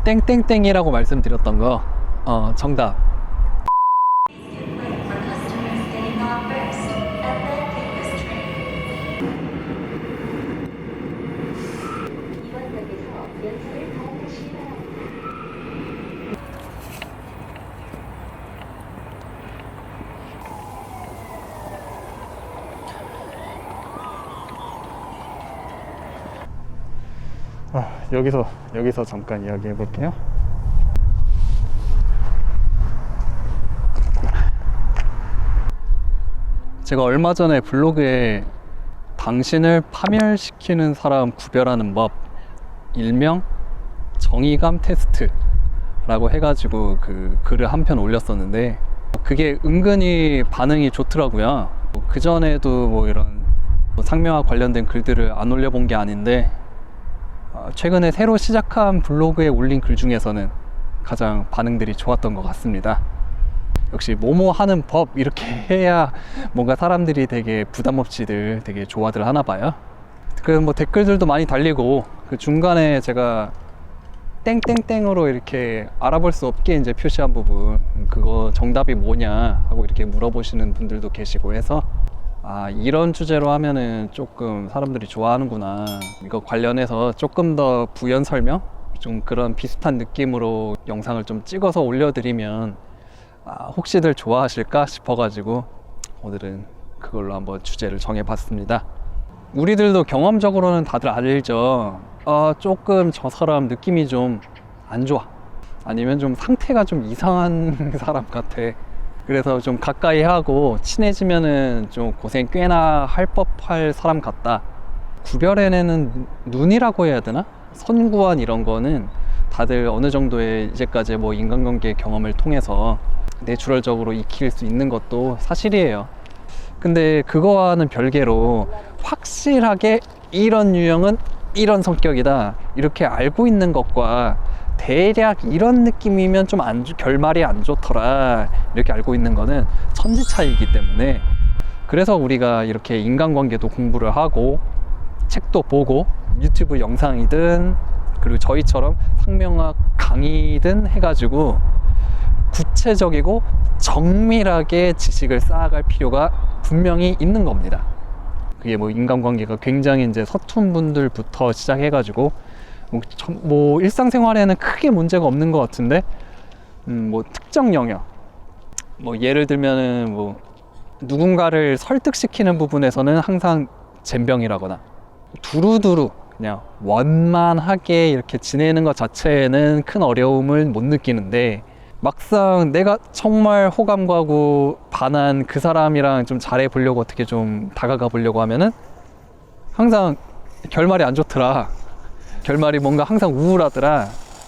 땡땡땡이라고 말씀드렸던 거 정답. 여기서 잠깐 이야기해 볼게요. 제가 얼마 전에 블로그에 당신을 파멸시키는 사람 구별하는 법, 일명 정의감 테스트라고 해가지고 그 글을 한 편 올렸었는데, 그게 은근히 반응이 좋더라고요. 그 전에도 뭐 이런 상명하 관련된 글들을 안 올려본 게 아닌데, 최근에 새로 시작한 블로그에 올린 글 중에서는 가장 반응들이 좋았던 것 같습니다. 역시 뭐뭐 하는 법 이렇게 해야 뭔가 사람들이 되게 부담 없이들 되게 좋아들 하나 봐요. 그 뭐 댓글들도 많이 달리고, 그 중간에 제가 땡땡땡으로 이렇게 알아볼 수 없게 이제 표시한 부분, 그거 정답이 뭐냐 하고 이렇게 물어보시는 분들도 계시고 해서, 이런 주제로 하면은 조금 사람들이 좋아하는구나, 이거 관련해서 조금 더 부연 설명, 좀 그런 비슷한 느낌으로 영상을 좀 찍어서 올려드리면 혹시들 좋아하실까 싶어가지고 오늘은 그걸로 한번 주제를 정해봤습니다. 우리들도 경험적으로는 다들 알죠. 조금 저 사람 느낌이 좀 안 좋아, 아니면 좀 상태가 좀 이상한 사람 같아. 그래서 좀 가까이 하고 친해지면은 좀 고생 꽤나 할 법할 사람 같다. 구별해내는 눈이라고 해야 되나? 선구안 이런 거는 다들 어느 정도의 이제까지 뭐 인간관계 경험을 통해서 내추럴적으로 익힐 수 있는 것도 사실이에요. 근데 그거와는 별개로 확실하게 이런 유형은 이런 성격이다 이렇게 알고 있는 것과 대략 이런 느낌이면 좀 결말이 안 좋더라 이렇게 알고 있는 거는 천지 차이이기 때문에, 그래서 우리가 이렇게 인간관계도 공부를 하고 책도 보고 유튜브 영상이든 그리고 저희처럼 상명학 강의든 해가지고 구체적이고 정밀하게 지식을 쌓아갈 필요가 분명히 있는 겁니다. 그게 뭐 인간관계가 굉장히 이제 서툰 분들부터 시작해가지고 뭐 일상생활에는 크게 문제가 없는 것 같은데, 뭐 특정 영역, 뭐 예를 들면은 뭐 누군가를 설득시키는 부분에서는 항상 젬병이라거나 두루두루 그냥 원만하게 이렇게 지내는 것 자체에는 큰 어려움을 못 느끼는데, 막상 내가 정말 호감 가고 반한 그 사람이랑 좀 잘해 보려고 어떻게 좀 다가가 보려고 하면은 항상 결말이 안 좋더라, 결말이 뭔가 항상 우울하더라,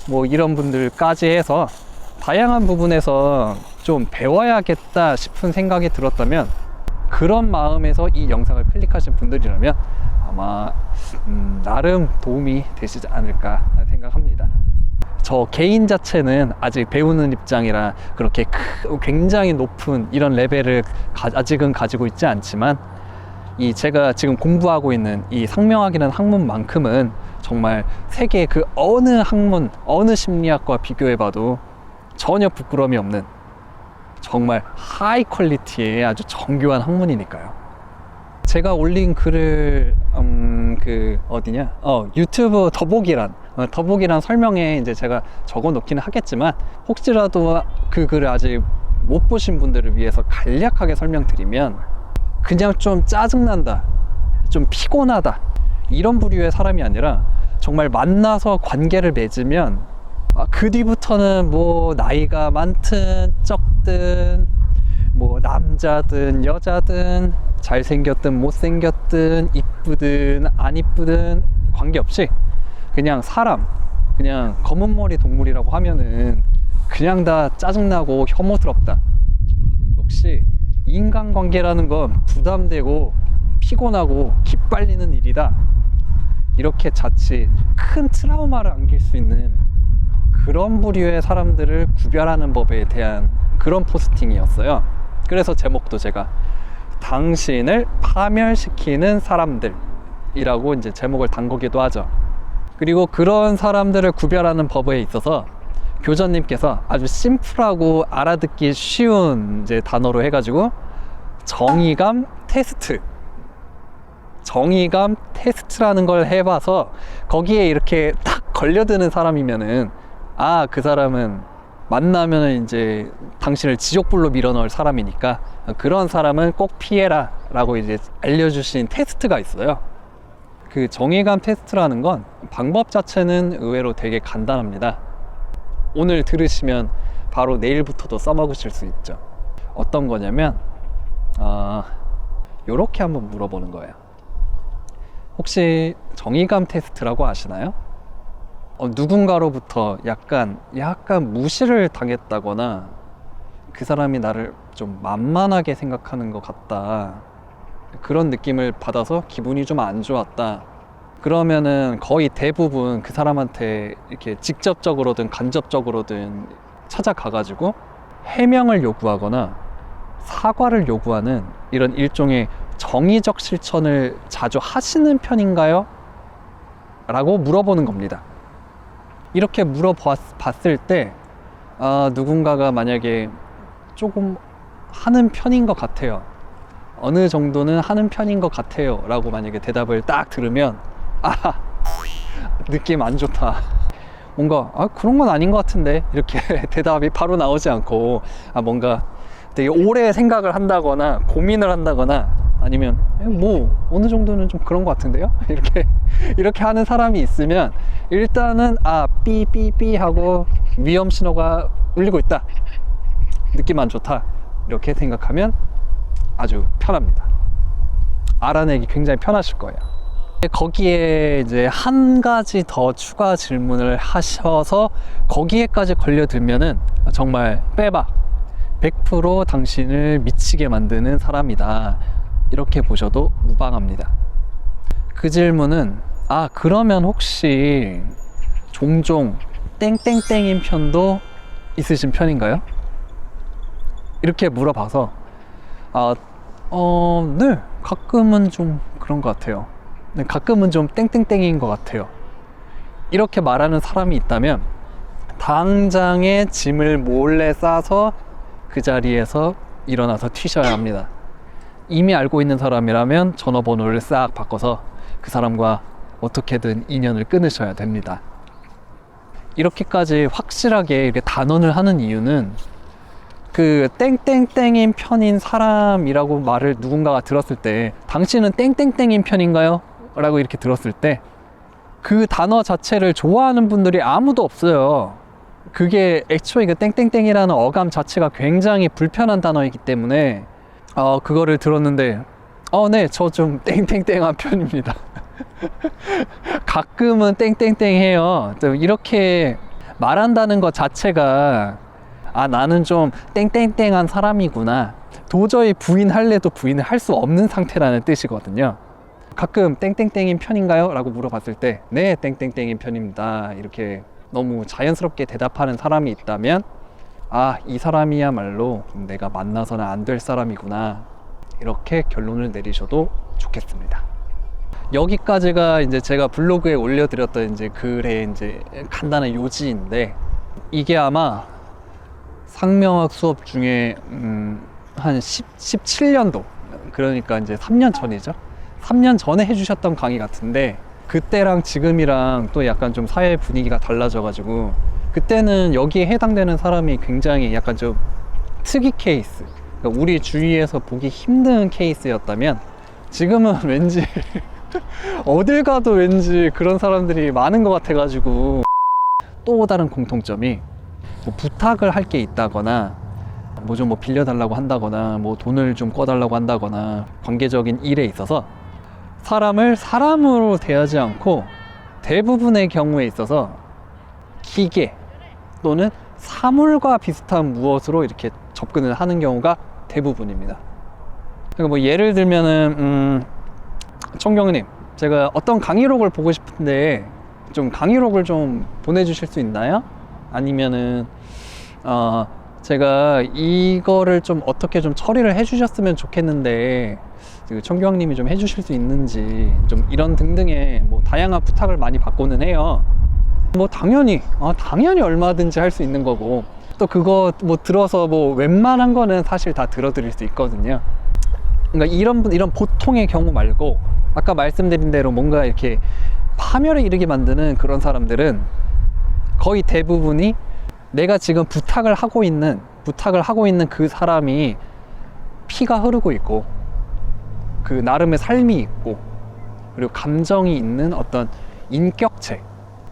뭐 이런 분들까지 해서 다양한 부분에서 좀 배워야겠다 싶은 생각이 들었다면, 그런 마음에서 이 영상을 클릭하신 분들이라면 아마 나름 도움이 되시지 않을까 생각합니다. 저 개인 자체는 아직 배우는 입장이라 그렇게 굉장히 높은 이런 레벨을 아직은 가지고 있지 않지만, 이 제가 지금 공부하고 있는 이 상명학이라는 학문만큼은 정말 세계 그 어느 학문, 어느 심리학과 비교해봐도 전혀 부끄러움이 없는 정말 하이 퀄리티의 아주 정교한 학문이니까요. 제가 올린 글을 유튜브 더보기란 설명에 이제 제가 적어 놓기는 하겠지만, 혹시라도 그 글을 아직 못 보신 분들을 위해서 간략하게 설명드리면, 그냥 좀 짜증난다, 좀 피곤하다 이런 부류의 사람이 아니라 정말 만나서 관계를 맺으면 그 뒤부터는 뭐 나이가 많든 적든, 뭐 남자든 여자든, 잘생겼든 못생겼든, 이쁘든 안 이쁘든 관계없이 그냥 사람, 그냥 검은 머리 동물이라고 하면은 그냥 다 짜증나고 혐오스럽다. 역시 인간관계라는 건 부담되고 피곤하고 기빨리는 일이다, 이렇게 자칫 큰 트라우마를 안길 수 있는 그런 부류의 사람들을 구별하는 법에 대한 그런 포스팅이었어요. 그래서 제목도 제가 당신을 파멸시키는 사람들이라고 이제 제목을 단 거기도 하죠. 그리고 그런 사람들을 구별하는 법에 있어서 교전님께서 아주 심플하고 알아듣기 쉬운 이제 단어로 해가지고 정의감 테스트라는 걸 해봐서 거기에 이렇게 딱 걸려드는 사람이면은 아, 그 사람은 만나면은 이제 당신을 지옥불로 밀어넣을 사람이니까 그런 사람은 꼭 피해라 라고 이제 알려주신 테스트가 있어요. 그 정의감 테스트라는 건 방법 자체는 의외로 되게 간단합니다. 오늘 들으시면 바로 내일부터도 써먹으실 수 있죠. 어떤 거냐면 요렇게 한번 물어보는 거예요. 혹시 정의감 테스트라고 아시나요? 누군가로부터 약간 무시를 당했다거나 그 사람이 나를 좀 만만하게 생각하는 것 같다, 그런 느낌을 받아서 기분이 좀 안 좋았다, 그러면은 거의 대부분 그 사람한테 이렇게 직접적으로든 간접적으로든 찾아가가지고 해명을 요구하거나 사과를 요구하는 이런 일종의 정의적 실천을 자주 하시는 편인가요? 라고 물어보는 겁니다. 이렇게 물어봤을 때 누군가가 만약에 조금 하는 편인 것 같아요, 어느 정도는 하는 편인 것 같아요 라고 만약에 대답을 딱 들으면 느낌 안 좋다, 뭔가 그런 건 아닌 것 같은데 이렇게 대답이 바로 나오지 않고 뭔가 되게 오래 생각을 한다거나 고민을 한다거나 아니면 뭐 어느 정도는 좀 그런 것 같은데요? 이렇게 하는 사람이 있으면 일단은 삐삐삐 하고 위험 신호가 울리고 있다, 느낌 안 좋다, 이렇게 생각하면 아주 편합니다. 알아내기 굉장히 편하실 거예요. 거기에 이제 한 가지 더 추가 질문을 하셔서 거기에까지 걸려들면은 정말 빼박 100% 당신을 미치게 만드는 사람이다, 이렇게 보셔도 무방합니다. 그 질문은 그러면 혹시 종종 땡땡땡인 편도 있으신 편인가요? 이렇게 물어봐서 네, 가끔은 좀 그런 것 같아요. 네, 가끔은 좀 땡땡땡인 것 같아요. 이렇게 말하는 사람이 있다면 당장에 짐을 몰래 싸서 그 자리에서 일어나서 튀셔야 합니다. 이미 알고 있는 사람이라면 전화번호를 싹 바꿔서 그 사람과 어떻게든 인연을 끊으셔야 됩니다. 이렇게까지 확실하게 이렇게 단언을 하는 이유는 그 땡땡땡인 편인 사람이라고 말을 누군가가 들었을 때 당신은 땡땡땡인 편인가요? 라고 이렇게 들었을 때 그 단어 자체를 좋아하는 분들이 아무도 없어요. 그게 애초에 그 땡땡땡이라는 어감 자체가 굉장히 불편한 단어이기 때문에 그거를 들었는데 네, 저 좀 땡땡땡한 편입니다. 가끔은 땡땡땡 해요. 이렇게 말한다는 것 자체가 나는 좀 땡땡땡한 사람이구나, 도저히 부인할래도 부인을 할 수 없는 상태라는 뜻이거든요. 가끔 땡땡땡인 편인가요? 라고 물어봤을 때 네, 땡땡땡인 편입니다, 이렇게 너무 자연스럽게 대답하는 사람이 있다면 이 사람이야말로 내가 만나서는 안 될 사람이구나, 이렇게 결론을 내리셔도 좋겠습니다. 여기까지가 이제 제가 블로그에 올려드렸던 이제 글의 이제 간단한 요지인데, 이게 아마 상명학 수업 중에 한 17년도, 그러니까 이제 3년 전이죠. 3년 전에 해주셨던 강의 같은데 그때랑 지금이랑 또 약간 좀 사회 분위기가 달라져가지고 그때는 여기에 해당되는 사람이 굉장히 약간 좀 특이 케이스, 그러니까 우리 주위에서 보기 힘든 케이스였다면 지금은 왠지 어딜 가도 왠지 그런 사람들이 많은 것 같아가지고, 또 다른 공통점이 뭐 부탁을 할 게 있다거나 뭐 좀 빌려달라고 한다거나 뭐 돈을 좀 꿔달라고 한다거나 관계적인 일에 있어서 사람을 사람으로 대하지 않고 대부분의 경우에 있어서 기계 또는 사물과 비슷한 무엇으로 이렇게 접근을 하는 경우가 대부분입니다. 그러니까 뭐 예를 들면은 청경님, 제가 어떤 강의록을 보고 싶은데 좀 강의록을 좀 보내주실 수 있나요? 아니면은 제가 이거를 좀 어떻게 좀 처리를 해주셨으면 좋겠는데 그 청교왕님이 좀 해주실 수 있는지, 좀 이런 등등의 뭐 다양한 부탁을 많이 받고는 해요. 뭐 당연히 얼마든지 할 수 있는 거고, 또 그거 뭐 들어서 뭐 웬만한 거는 사실 다 들어드릴 수 있거든요. 그러니까 이런 보통의 경우 말고, 아까 말씀드린 대로 뭔가 이렇게 파멸에 이르게 만드는 그런 사람들은 거의 대부분이 내가 지금 부탁을 하고 있는 그 사람이 피가 흐르고 있고, 그 나름의 삶이 있고, 그리고 감정이 있는 어떤 인격체,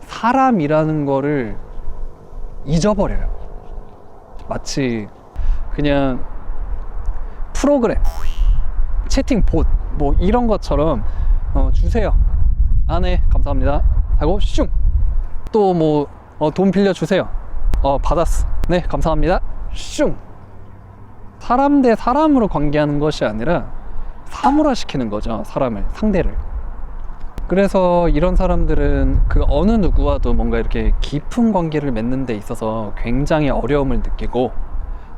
사람이라는 거를 잊어버려요. 마치 그냥 프로그램, 채팅 봇 뭐 이런 것처럼 주세요, 네 감사합니다 하고 슝, 또 뭐 돈 빌려주세요, 받았어, 네 감사합니다 슝. 사람 대 사람으로 관계하는 것이 아니라 사물화 시키는 거죠, 사람을, 상대를. 그래서 이런 사람들은 그 어느 누구와도 뭔가 이렇게 깊은 관계를 맺는 데 있어서 굉장히 어려움을 느끼고,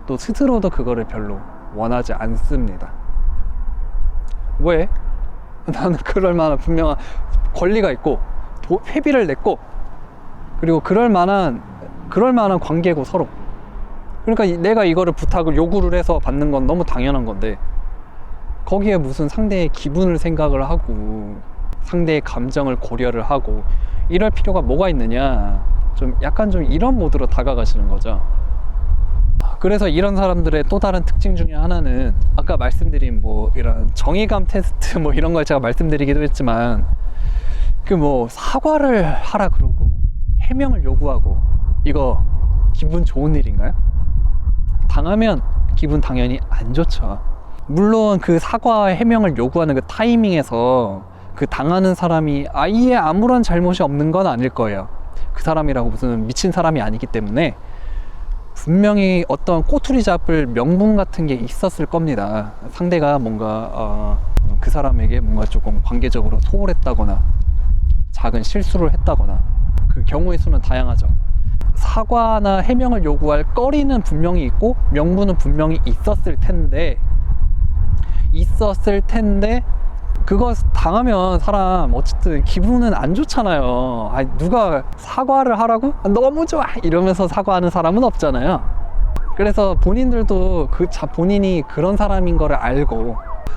또 스스로도 그거를 별로 원하지 않습니다. 왜? 나는 그럴 만한 분명한 권리가 있고 회비를 냈고, 그리고 그럴 만한 관계고 서로. 그러니까 내가 이거를 부탁을 요구를 해서 받는 건 너무 당연한 건데, 거기에 무슨 상대의 기분을 생각을 하고 상대의 감정을 고려를 하고 이럴 필요가 뭐가 있느냐, 좀 약간 좀 이런 모드로 다가가시는 거죠. 그래서 이런 사람들의 또 다른 특징 중에 하나는, 아까 말씀드린 뭐 이런 정의감 테스트 뭐 이런 걸 제가 말씀드리기도 했지만, 그 뭐 사과를 하라 그러고 해명을 요구하고, 이거 기분 좋은 일인가요? 당하면 기분 당연히 안 좋죠. 물론 그 사과 해명을 요구하는 그 타이밍에서 그 당하는 사람이 아예 아무런 잘못이 없는 건 아닐 거예요. 그 사람이라고 무슨 미친 사람이 아니기 때문에 분명히 어떤 꼬투리 잡을 명분 같은 게 있었을 겁니다. 상대가 뭔가 그 사람에게 뭔가 조금 관계적으로 소홀했다거나 작은 실수를 했다거나, 그 경우의 수는 다양하죠. 사과나 해명을 요구할 거리는 분명히 있고 명분은 분명히 있었을 텐데 그거 당하면 사람 어쨌든 기분은 안 좋잖아요. 누가 사과를 하라고? 너무 좋아! 이러면서 사과하는 사람은 없잖아요. 그래서 본인들도 본인이 그런 사람인 거를 알고,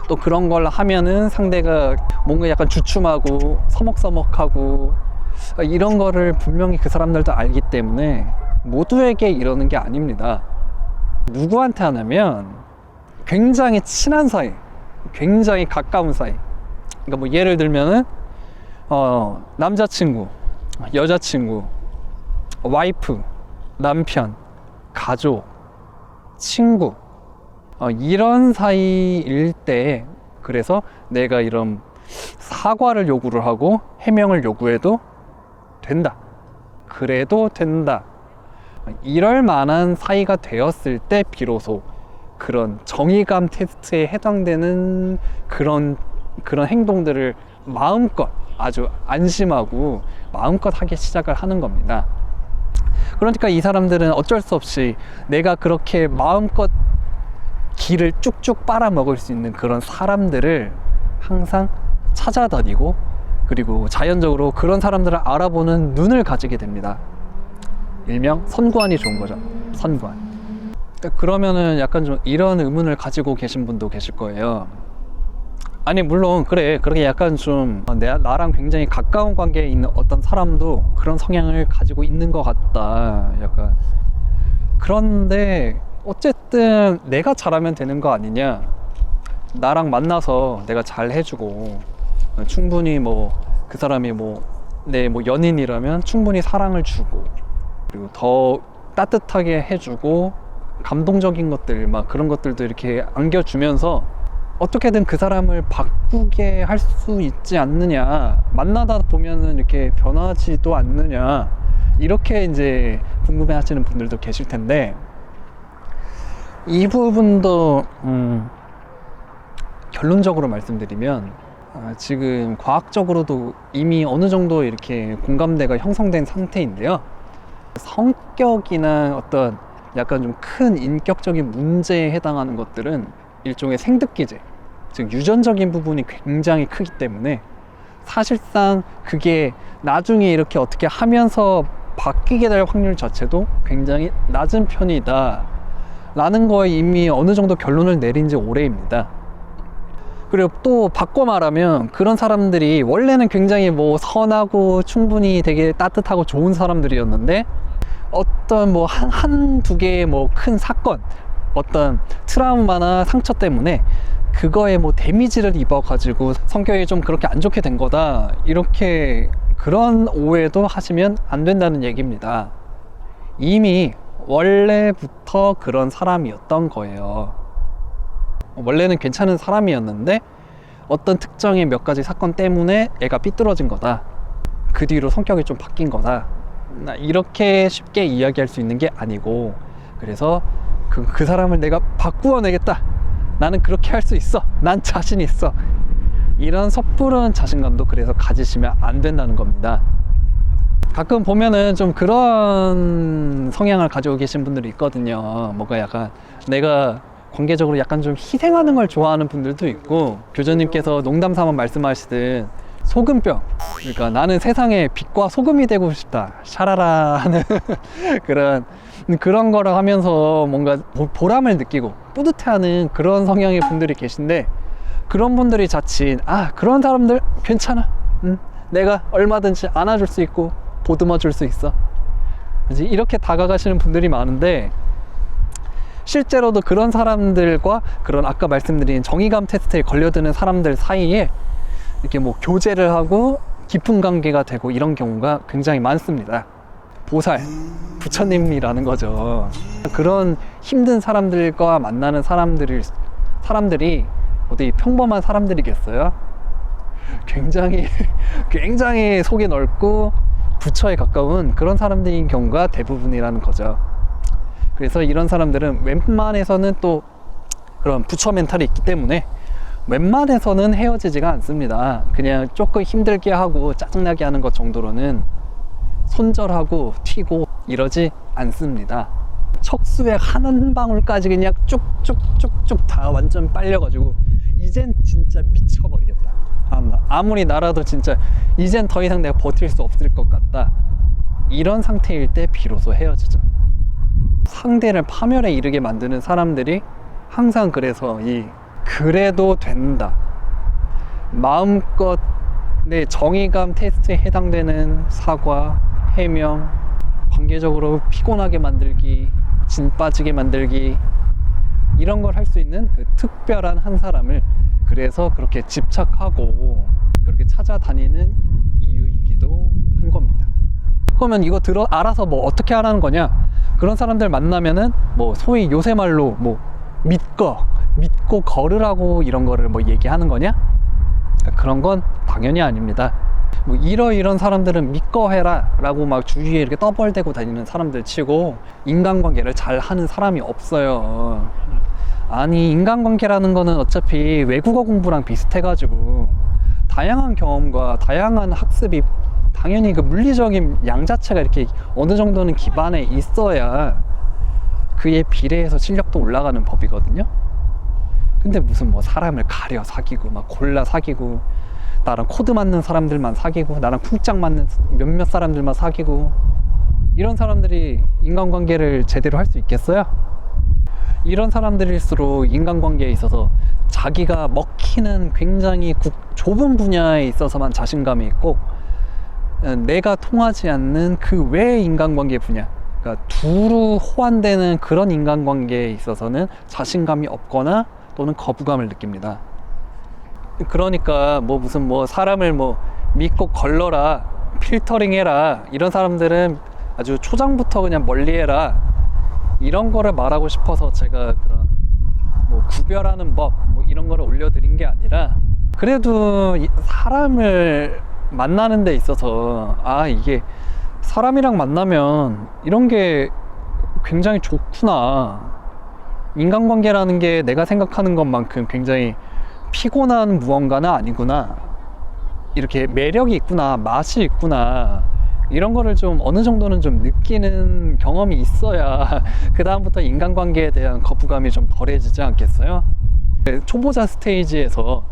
또 그런 걸 하면은 상대가 뭔가 약간 주춤하고 서먹서먹하고 이런 거를 분명히 그 사람들도 알기 때문에 모두에게 이러는 게 아닙니다. 누구한테 하냐면 굉장히 친한 사이, 굉장히 가까운 사이. 그러니까 뭐 예를 들면은 남자친구, 여자친구, 와이프, 남편, 가족, 친구, 이런 사이일 때, 그래서 내가 이런 사과를 요구를 하고 해명을 요구해도 된다, 그래도 된다, 이럴 만한 사이가 되었을 때 비로소 그런 정의감 테스트에 해당되는 그런 행동들을 마음껏, 아주 안심하고 마음껏 하기 시작을 하는 겁니다. 그러니까 이 사람들은 어쩔 수 없이 내가 그렇게 마음껏 기를 쭉쭉 빨아먹을 수 있는 그런 사람들을 항상 찾아다니고, 그리고 자연적으로 그런 사람들을 알아보는 눈을 가지게 됩니다. 일명 선구안이 좋은 거죠. 선구안. 그러면은 약간 좀 이런 의문을 가지고 계신 분도 계실 거예요. 아니 물론 그렇게 약간 좀 나랑 굉장히 가까운 관계에 있는 어떤 사람도 그런 성향을 가지고 있는 것 같다, 약간. 그런데 어쨌든 내가 잘하면 되는 거 아니냐, 나랑 만나서 내가 잘 해주고, 충분히 뭐 그 사람이 내 연인이라면 충분히 사랑을 주고, 그리고 더 따뜻하게 해주고, 감동적인 것들 막 그런 것들도 이렇게 안겨주면서 어떻게든 그 사람을 바꾸게 할 수 있지 않느냐, 만나다 보면은 이렇게 변하지도 않느냐, 이렇게 이제 궁금해 하시는 분들도 계실 텐데, 이 부분도 결론적으로 말씀드리면, 지금 과학적으로도 이미 어느 정도 이렇게 공감대가 형성된 상태인데요, 성격이나 어떤 약간 좀 큰 인격적인 문제에 해당하는 것들은 일종의 생득 기제, 즉 유전적인 부분이 굉장히 크기 때문에 사실상 그게 나중에 이렇게 어떻게 하면서 바뀌게 될 확률 자체도 굉장히 낮은 편이다 라는 거에 이미 어느 정도 결론을 내린 지 오래입니다. 그리고 또 바꿔 말하면 그런 사람들이 원래는 굉장히 뭐 선하고 충분히 되게 따뜻하고 좋은 사람들이었는데 어떤 뭐 한두 개의 뭐 큰 사건, 어떤 트라우마나 상처 때문에 그거에 뭐 데미지를 입어가지고 성격이 좀 그렇게 안 좋게 된 거다, 이렇게 그런 오해도 하시면 안 된다는 얘기입니다. 이미 원래부터 그런 사람이었던 거예요. 원래는 괜찮은 사람이었는데 어떤 특정의 몇 가지 사건 때문에 애가 삐뚤어진 거다, 그 뒤로 성격이 좀 바뀐 거다, 이렇게 쉽게 이야기할 수 있는 게 아니고, 그래서 그 사람을 내가 바꾸어내겠다, 나는 그렇게 할 수 있어, 난 자신 있어, 이런 섣부른 자신감도 그래서 가지시면 안 된다는 겁니다. 가끔 보면은 좀 그런 성향을 가지고 계신 분들이 있거든요. 뭔가 약간 내가 관계적으로 약간 좀 희생하는 걸 좋아하는 분들도 있고, 교주님께서 농담 삼아 말씀하시듯 소금병, 그러니까 나는 세상에 빛과 소금이 되고 싶다, 샤라라 하는 그런 거를 하면서 뭔가 보람을 느끼고 뿌듯해하는 그런 성향의 분들이 계신데, 그런 분들이 자칫 그런 사람들 괜찮아, 내가 얼마든지 안아줄 수 있고 보듬어 줄 수 있어, 이렇게 다가가시는 분들이 많은데, 실제로도 그런 사람들과 그런 아까 말씀드린 정의감 테스트에 걸려드는 사람들 사이에 이렇게 뭐 교제를 하고 깊은 관계가 되고 이런 경우가 굉장히 많습니다. 보살, 부처님이라는 거죠. 그런 힘든 사람들과 만나는 사람들이 어디 평범한 사람들이겠어요? 굉장히 속이 넓고 부처에 가까운 그런 사람들인 경우가 대부분이라는 거죠. 그래서 이런 사람들은 웬만해서는 또 그런 부처 멘탈이 있기 때문에 웬만해서는 헤어지지가 않습니다. 그냥 조금 힘들게 하고 짜증나게 하는 것 정도로는 손절하고 튀고 이러지 않습니다. 척수액 한 방울까지 그냥 쭉쭉쭉쭉 다 완전 빨려가지고 이젠 진짜 미쳐버리겠다, 아무리 날아도 진짜 이젠 더 이상 내가 버틸 수 없을 것 같다, 이런 상태일 때 비로소 헤어지죠. 상대를 파멸에 이르게 만드는 사람들이 항상 그래서 그래도 된다, 마음껏 내 정의감 테스트에 해당되는 사과, 해명, 관계적으로 피곤하게 만들기, 진 빠지게 만들기, 이런 걸 할 수 있는 그 특별한 한 사람을 그래서 그렇게 집착하고 그렇게 찾아다니는 이유이기도 한 겁니다. 그러면 이거 알아서 뭐 어떻게 하라는 거냐? 그런 사람들 만나면은 뭐 소위 요새 말로 뭐 믿고 걸으라고 이런 거를 뭐 얘기하는 거냐? 그런 건 당연히 아닙니다. 뭐 이런 사람들은 믿고 해라 라고 막 주위에 이렇게 떠벌대고 다니는 사람들 치고 인간관계를 잘 하는 사람이 없어요. 아니, 인간관계라는 거는 어차피 외국어 공부랑 비슷해가지고 다양한 경험과 다양한 학습이 당연히 그 물리적인 양 자체가 이렇게 어느 정도는 기반에 있어야 그에 비례해서 실력도 올라가는 법이거든요. 근데 무슨 뭐 사람을 가려 사귀고 막 골라 사귀고 나랑 코드 맞는 사람들만 사귀고 나랑 쿵짝 맞는 몇몇 사람들만 사귀고 이런 사람들이 인간관계를 제대로 할 수 있겠어요? 이런 사람들일수록 인간관계에 있어서 자기가 먹히는 굉장히 좁은 분야에 있어서만 자신감이 있고, 내가 통하지 않는 그 외의 인간관계 분야, 그러니까 두루 호환되는 그런 인간관계에 있어서는 자신감이 없거나 또는 거부감을 느낍니다. 그러니까 뭐 무슨 뭐 사람을 뭐 믿고 걸러라, 필터링 해라, 이런 사람들은 아주 초장부터 그냥 멀리해라, 이런 거를 말하고 싶어서 제가 그런 뭐 구별하는 법 뭐 이런 거를 올려드린 게 아니라, 그래도 사람을 만나는 데 있어서 이게 사람이랑 만나면 이런 게 굉장히 좋구나, 인간관계라는 게 내가 생각하는 것만큼 굉장히 피곤한 무언가는 아니구나, 이렇게 매력이 있구나, 맛이 있구나, 이런 거를 좀 어느 정도는 좀 느끼는 경험이 있어야 그 다음부터 인간관계에 대한 거부감이 좀 덜해지지 않겠어요? 초보자 스테이지에서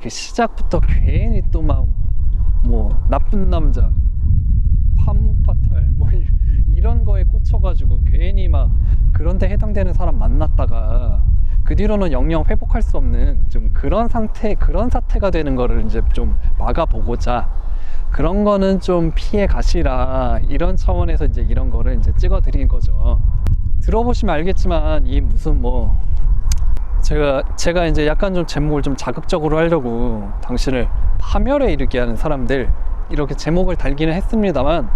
그 시작부터 괜히 또 막 뭐 나쁜 남자, 판무파탈 뭐 이런 거에 꽂혀가지고 괜히 막 그런 데 해당되는 사람 만났다가 그 뒤로는 영영 회복할 수 없는 좀 그런 상태, 그런 사태가 되는 거를 이제 좀 막아보고자 그런 거는 좀 피해 가시라, 이런 차원에서 이제 이런 거를 이제 찍어 드린 거죠. 들어보시면 알겠지만 이 무슨 뭐 제가 이제 약간 좀 제목을 좀 자극적으로 하려고 당신을 파멸에 이르게 하는 사람들, 이렇게 제목을 달기는 했습니다만,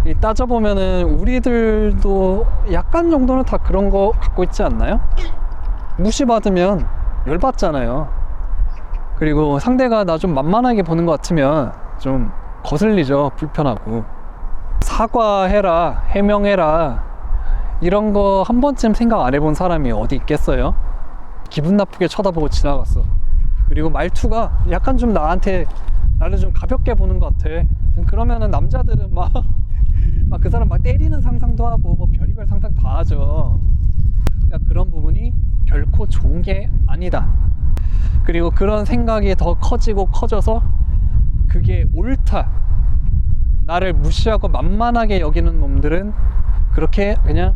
이 따져보면은 우리들도 약간 정도는 다 그런 거 갖고 있지 않나요? 무시받으면 열받잖아요. 그리고 상대가 나 좀 만만하게 보는 것 같으면 좀 거슬리죠. 불편하고. 사과해라, 해명해라, 이런 거 한 번쯤 생각 안 해본 사람이 어디 있겠어요? 기분 나쁘게 쳐다보고 지나갔어. 그리고 말투가 약간 좀 나를 좀 가볍게 보는 것 같아. 그러면은 남자들은 막 그 사람 막 때리는 상상도 하고 뭐 별의별 상상 다 하죠. 그러니까 그런 부분이 결코 좋은 게 아니다. 그리고 그런 생각이 더 커지고 커져서 그게 옳다, 나를 무시하고 만만하게 여기는 놈들은 그렇게 그냥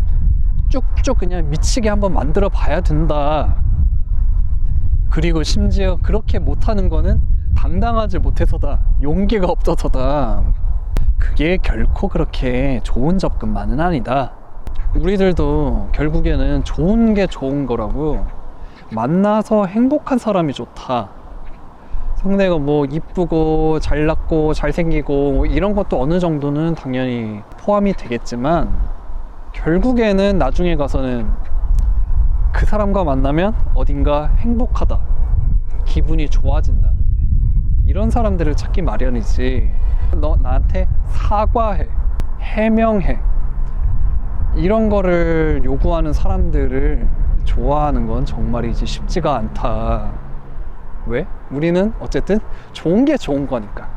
쭉쭉 그냥 미치게 한번 만들어 봐야 된다. 그리고 심지어 그렇게 못하는 거는 당당하지 못해서다, 용기가 없어서다. 그게 결코 그렇게 좋은 접근만은 아니다. 우리들도 결국에는 좋은 게 좋은 거라고, 만나서 행복한 사람이 좋다. 상대가 뭐 이쁘고 잘났고 잘생기고 이런 것도 어느 정도는 당연히 포함이 되겠지만, 결국에는 나중에 가서는 그 사람과 만나면 어딘가 행복하다, 기분이 좋아진다, 이런 사람들을 찾기 마련이지, 너 나한테 사과해, 해명해, 이런 거를 요구하는 사람들을 좋아하는 건 정말이지 쉽지가 않다. 왜? 우리는 어쨌든 좋은 게 좋은 거니까.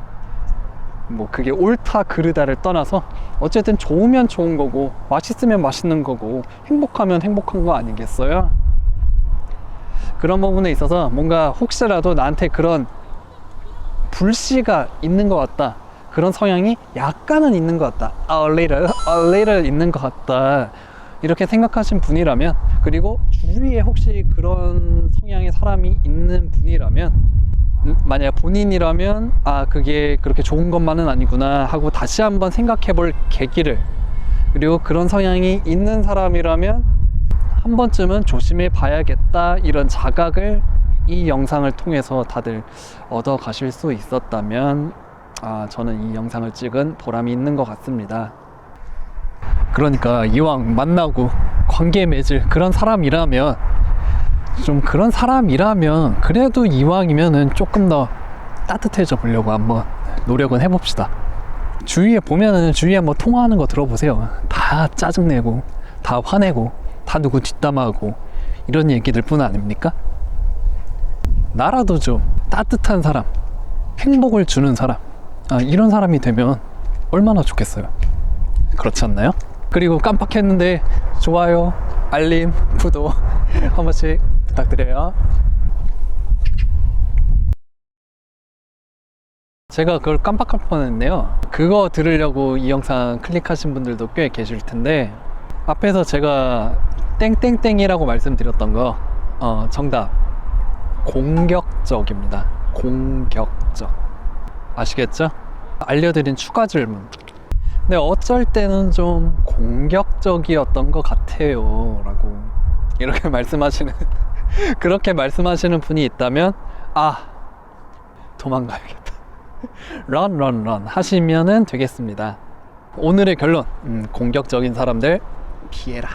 뭐 그게 옳다 그르다를 떠나서 어쨌든 좋으면 좋은 거고, 맛있으면 맛있는 거고, 행복하면 행복한 거 아니겠어요? 그런 부분에 있어서 뭔가 혹시라도 나한테 그런 불씨가 있는 것 같다, 그런 성향이 약간은 있는 것 같다, a little 있는 것 같다, 이렇게 생각하신 분이라면, 그리고 주위에 혹시 그런 성향의 사람이 있는 분이라면, 만약 본인이라면 아 그게 그렇게 좋은 것만은 아니구나 하고 다시 한번 생각해 볼 계기를, 그리고 그런 성향이 있는 사람이라면 한 번쯤은 조심해 봐야겠다, 이런 자각을 이 영상을 통해서 다들 얻어 가실 수 있었다면 저는 이 영상을 찍은 보람이 있는 것 같습니다. 그러니까 이왕 만나고 관계 맺을 그런 사람이라면, 그래도 이왕이면은 조금 더 따뜻해져 보려고 한번 노력은 해봅시다. 주위에 보면은 주위에 뭐 통화하는 거 들어보세요. 다 짜증내고, 다 화내고, 다 누구 뒷담화하고 이런 얘기들 뿐 아닙니까? 나라도 좀 따뜻한 사람, 행복을 주는 사람, 이런 사람이 되면 얼마나 좋겠어요. 그렇지 않나요? 그리고 깜빡했는데 좋아요, 알림, 구독 한 번씩 부탁드려요. 제가 그걸 깜빡할 뻔했네요. 그거 들으려고 이 영상 클릭하신 분들도 꽤 계실 텐데, 앞에서 제가 땡땡땡이라고 말씀드렸던 거 정답 공격적입니다. 공격적. 아시겠죠? 알려드린 추가 질문. 근데 어쩔 때는 좀 공격적이었던 것 같아요 라고 이렇게 말씀하시는 그렇게 말씀하시는 분이 있다면 도망가야겠다, run 하시면은 되겠습니다. 오늘의 결론, 공격적인 사람들 피해라.